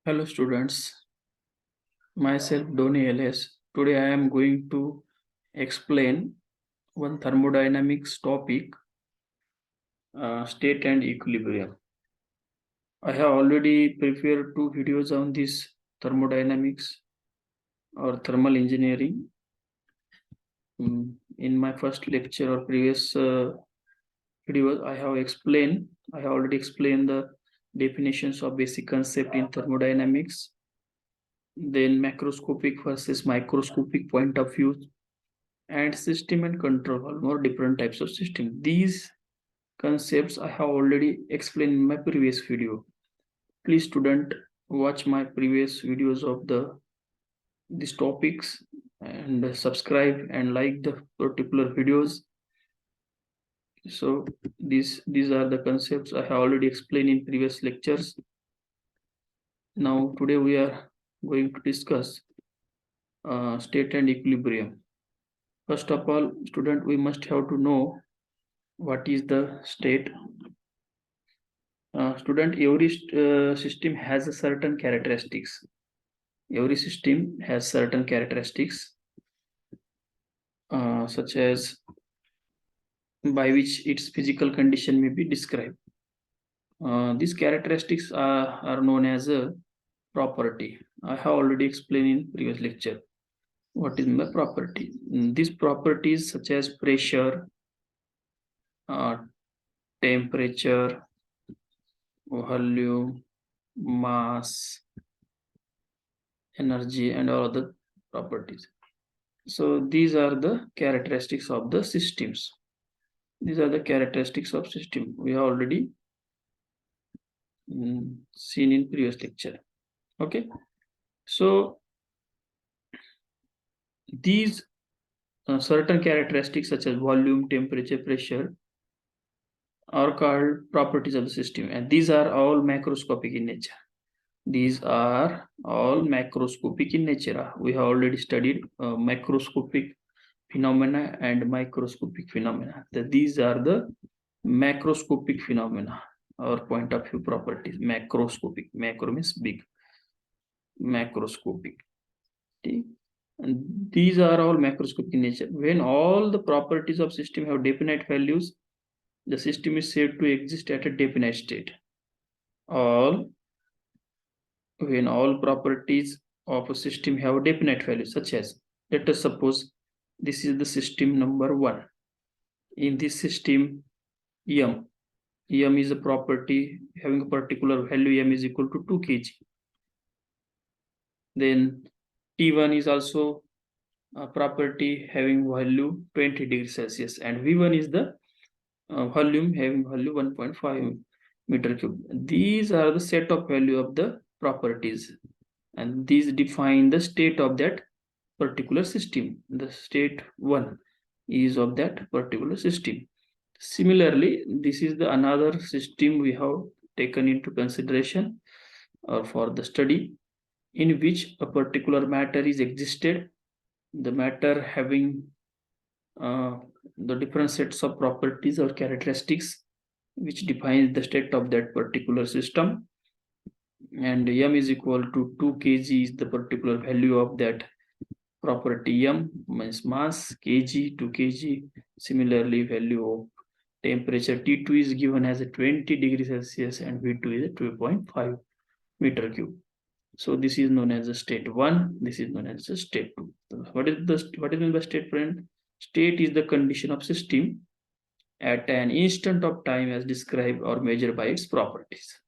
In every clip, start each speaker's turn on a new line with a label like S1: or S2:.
S1: Hello students, myself Dhoni LS. Today I am going to explain one thermodynamics topic, state and equilibrium. I have already prepared two videos on this thermodynamics or thermal engineering. In my first lecture or previous videos, I have already explained the definitions of basic concept in thermodynamics, then macroscopic versus microscopic point of view, and system and control, or more different types of system. These concepts I have already explained in my previous video. Please student, watch my previous videos of these topics and subscribe and like the particular videos. So these are the concepts I have already explained in previous lectures. Now today we are going to discuss state and equilibrium. First of all, student, we must have to know what is the state. Student, every system has a certain characteristics. Every system has certain characteristics, such as by which its physical condition may be described. These characteristics are known as a property. I have already explained in previous lecture what is the property. These properties such as pressure, temperature, volume, mass, energy, and all other properties. So these are the characteristics of the systems. These are the characteristics of system we have already seen in previous lecture. Okay, so these certain characteristics such as volume, temperature, pressure are called properties of the system, and these are all macroscopic in nature. These are all macroscopic in nature. We have already studied macroscopic phenomena and microscopic phenomena. These are the macroscopic phenomena or point of view properties. Macroscopic, macro means big, macroscopic. And these are all macroscopic in nature. When all the properties of system have definite values, the system is said to exist at a definite state. When all properties of a system have a definite value, such as, let us suppose this is the system number 1. In this system, m is a property having a particular value, m is equal to 2 kg. Then T1 is also a property having value 20 degrees Celsius, and V1 is the volume having value 1.5 meter cube. These are the set of value of the properties, and these define the state of that particular system. The state 1 is of that particular system. Similarly, this is the another system we have taken into consideration or for the study, in which a particular matter is existed. The matter having the different sets of properties or characteristics which defines the state of that particular system, and m is equal to 2 kg is the particular value of that property. M means mass, kg, 2 kg. Similarly, value of temperature T2 is given as a 20 degrees Celsius and V2 is a 2.5 meter cube. So this is known as a state 1. This is known as a state 2. What is meant by state, friend? State is the condition of system at an instant of time as described or measured by its properties.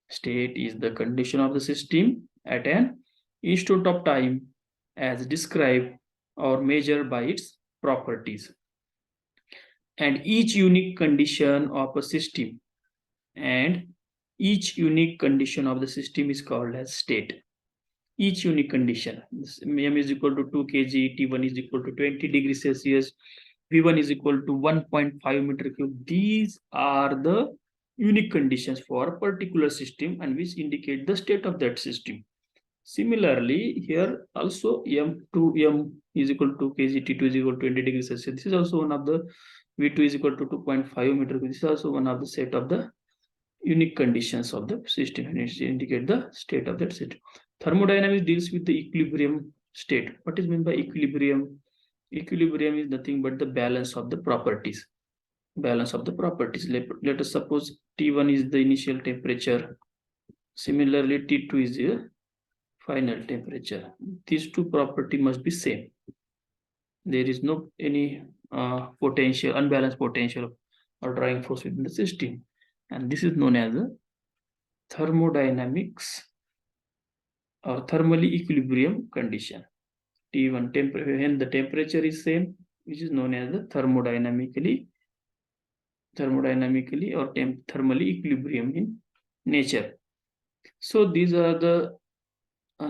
S1: State is the condition of the system at an instant of time as described or measured by its properties. And each unique condition of a system is called as state. Each unique condition, m is equal to 2 kg, T1 is equal to 20 degrees Celsius, V1 is equal to 1.5 meter cube. These are the unique conditions for a particular system and which indicate the state of that system. Similarly, here also m is equal to 2 kg, T2 is equal to 20 degrees Celsius. This is also one of the V2 is equal to 2.5 meter cube. This is also one of the set of the unique conditions of the system and it indicate the state of that system. Thermodynamics deals with the equilibrium state. What is meant by equilibrium? Equilibrium is nothing but the balance of the properties. Balance of the properties. Let us suppose T1 is the initial temperature. Similarly, T2 is the final temperature. These two property must be same. There is no any potential, unbalanced potential or drawing force within the system. And this is known as a thermodynamics or thermally equilibrium condition. T1 when the temperature is same, which is known as the thermodynamically or thermally equilibrium in nature. So these are the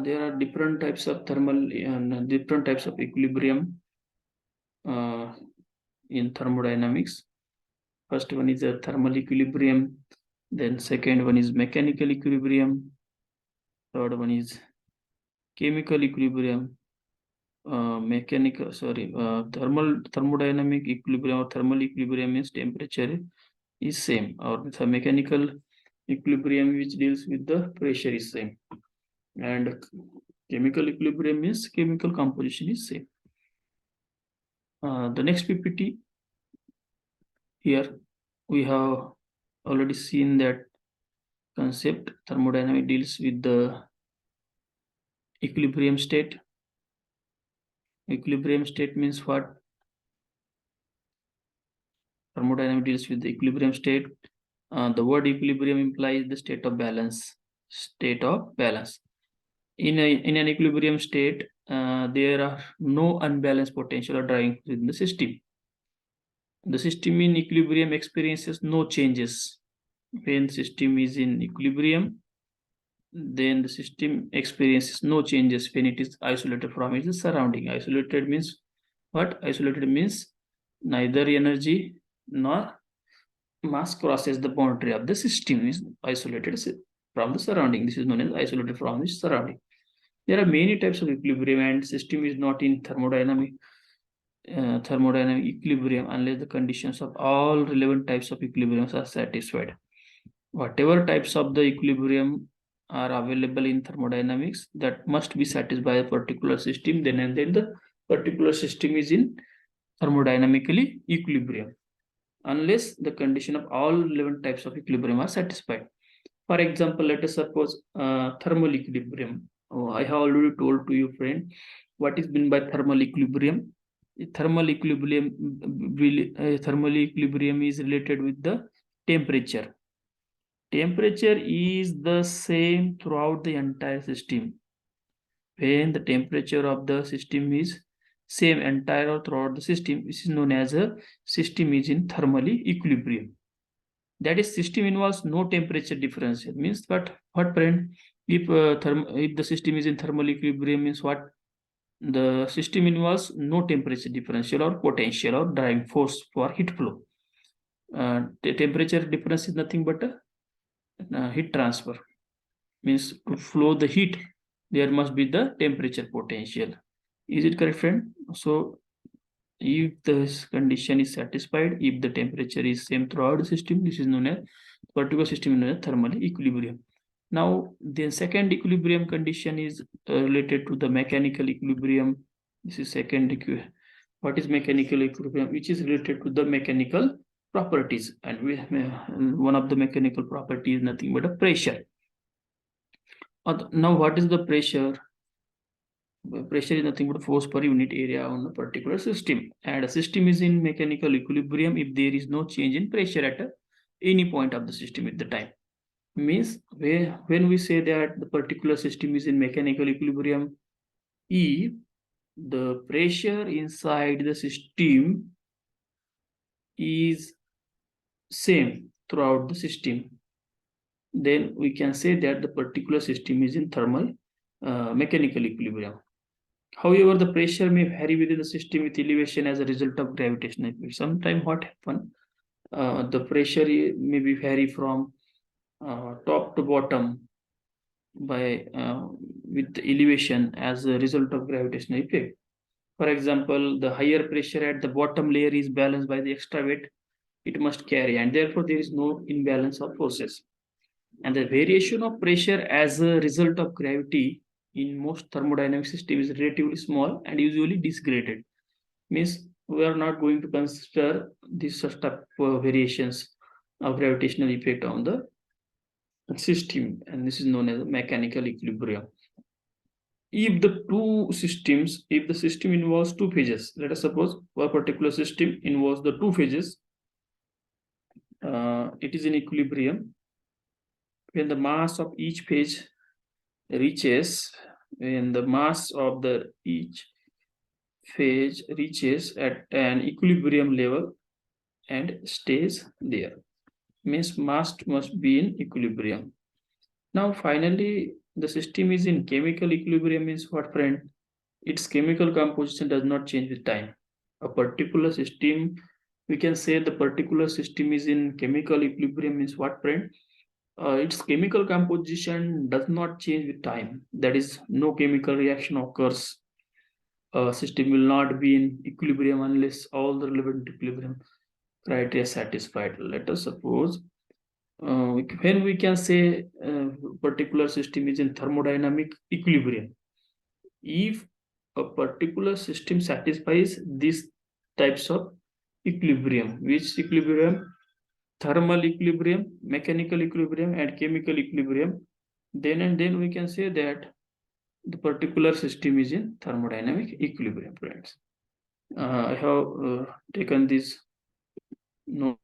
S1: there are different types of thermal and different types of equilibrium in thermodynamics. First one is a thermal equilibrium, then second one is mechanical equilibrium, third one is chemical equilibrium, thermodynamic equilibrium or thermal equilibrium means temperature is same, or the mechanical equilibrium which deals with the pressure is same, and chemical equilibrium means chemical composition is same. The next PPT here we have already seen that concept. Thermodynamic deals with the equilibrium state. Equilibrium state means what? Thermodynamic deals with the equilibrium state. The word equilibrium implies the state of balance. State of balance. In an equilibrium state, there are no unbalanced potential or driving within the system. The system in equilibrium experiences no changes. When system is in equilibrium, then the system experiences no changes when it is isolated from its surrounding. Isolated means what? Isolated means neither energy nor mass crosses the boundary of the system, is isolated from the surrounding. This is known as isolated from the surrounding. There are many types of equilibrium, and system is not in thermodynamic equilibrium unless the conditions of all relevant types of equilibriums are satisfied. Whatever types of the equilibrium are available in thermodynamics that must be satisfied by a particular system, then and then the particular system is in thermodynamically equilibrium unless the condition of all relevant types of equilibrium are satisfied. For example, let us suppose thermal equilibrium. I have already told to you, friend, what is meant by thermal equilibrium. Thermal equilibrium is related with the temperature. Temperature is the same throughout the entire system. When the temperature of the system is same entire throughout the system, this is known as a system is in thermally equilibrium. That is, system involves no temperature difference. It means what friend? If the system is in thermal equilibrium means what? The system involves no temperature differential or potential or driving force for heat flow. The temperature difference is nothing but a heat transfer. Means to flow the heat, there must be the temperature potential. Is it correct, friend? So if this condition is satisfied, if the temperature is same throughout the system, this is known as particular system known as thermal equilibrium. Now the second equilibrium condition is related to the mechanical equilibrium. This is second equilibrium. What is mechanical equilibrium? Which is related to the mechanical properties, and one of the mechanical property is nothing but a pressure. Now what is the pressure? Pressure is nothing but force per unit area on a particular system, and a system is in mechanical equilibrium if there is no change in pressure at any point of the system at the time. Means when we say that the particular system is in mechanical equilibrium, if the pressure inside the system is same throughout the system, then we can say that the particular system is in thermal mechanical equilibrium. However, the pressure may vary within the system with elevation as a result of gravitational effect. Sometimes what happens, the pressure may be vary from top to bottom by with elevation as a result of gravitational effect. For example, the higher pressure at the bottom layer is balanced by the extra weight it must carry, and therefore there is no imbalance of forces. And the variation of pressure as a result of gravity in most thermodynamic systems is relatively small and usually discreted. Means we are not going to consider this such type of variations of gravitational effect on the system, and this is known as mechanical equilibrium. If the system involves two phases, let us suppose a particular system involves the two phases, it is in equilibrium when the mass of each phase reaches, when the mass of the each phase reaches at an equilibrium level and stays there. Means mass must be in equilibrium. Now finally, the system is in chemical equilibrium means what, friend? Its chemical composition does not change with time. A particular system, we can say the particular system is in chemical equilibrium means what, friend? Its chemical composition does not change with time. That is, no chemical reaction occurs. A system will not be in equilibrium unless all the relevant equilibrium criteria satisfied. Let us suppose when we can say particular system is in thermodynamic equilibrium. If a particular system satisfies these types of equilibrium, which equilibrium? Thermal equilibrium, mechanical equilibrium, and chemical equilibrium, then we can say that the particular system is in thermodynamic equilibrium, friends. I have taken this note